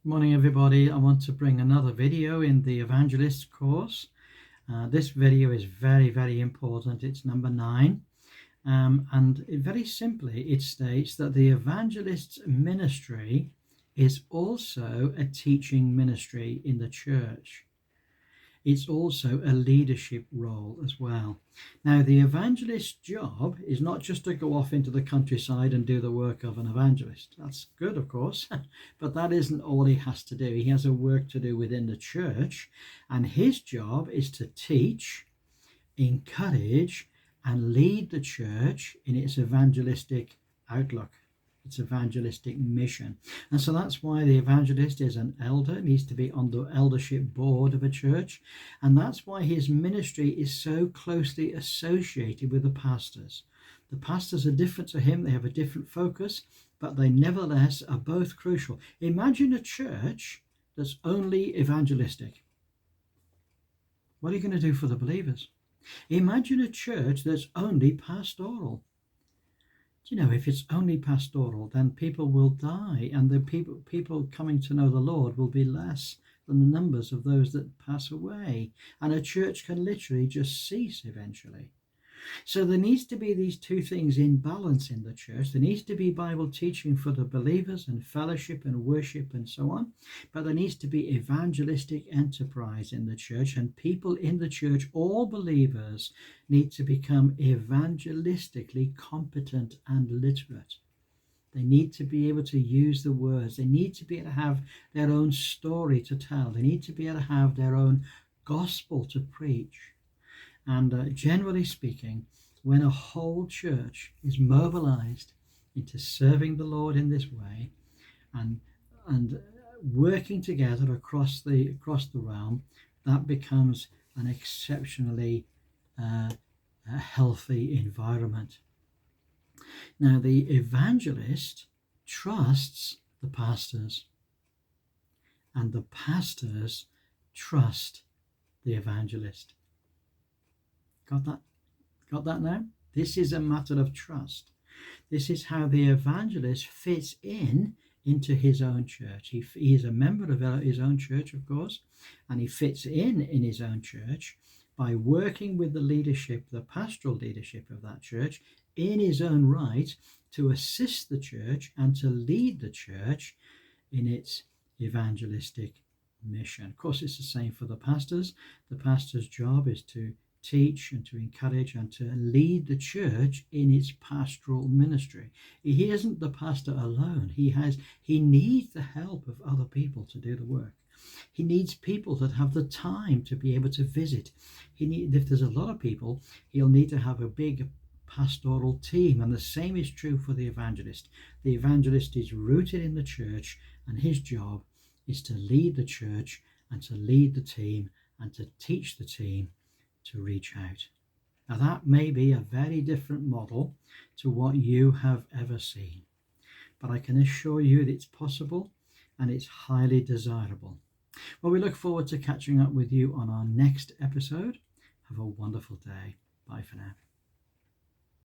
Morning everybody. I want to bring another video in the Evangelist course. This video is very important. It's number 9, and very simply it states that the evangelist's ministry is also a teaching ministry in the church. It's also a leadership role as well. Now, the evangelist's job is not just to go off into the countryside and do the work of an evangelist. That's good, of course, but that isn't all he has to do. He has a work to do within the church, and his job is to teach, encourage, and lead the church in its evangelistic outlook, its evangelistic mission. And so that's why the evangelist is an elder, needs to be on the eldership board of a church, and that's why his ministry is so closely associated with the pastors. The pastors are different to him, they have a different focus, but they nevertheless are both crucial. Imagine a church that's only evangelistic. What are you going to do for the believers? Imagine a church that's only pastoral. If it's only pastoral, then people will die, and the people coming to know the Lord will be less than the numbers of those that pass away, and a church can literally just cease eventually. So there needs to be these two things in balance in the church. There needs to be Bible teaching for the believers and fellowship and worship and so on, but there needs to be evangelistic enterprise in the church, and people in the church, all believers, need to become evangelistically competent and literate. They need to be able to use the words. They need to be able to have their own story to tell. They need to be able to have their own gospel to preach. And generally speaking, when a whole church is mobilized into serving the Lord in this way and working together across the realm, that becomes an exceptionally healthy environment. Now, the evangelist trusts the pastors, and the pastors trust the evangelist. Got that now? This is a matter of trust. This is how the evangelist fits into his own church. He is a member of his own church, of course, and he fits in his own church by working with the leadership, the pastoral leadership of that church, in his own right, to assist the church and to lead the church in its evangelistic mission. Of course, it's the same for the pastors. The pastor's job is to teach and to encourage and to lead the church in its pastoral ministry. He isn't the pastor alone. He needs the help of other people to do the work. He needs people that have the time to be able to visit. If there's a lot of people, he'll need to have a big pastoral team, and the same is true for the evangelist. The evangelist is rooted in the church, and his job is to lead the church and to lead the team and to teach the team to reach out. Now, that may be a very different model to what you have ever seen, but I can assure you that it's possible and it's highly desirable. Well, we look forward to catching up with you on our next episode. Have a wonderful day. Bye for now.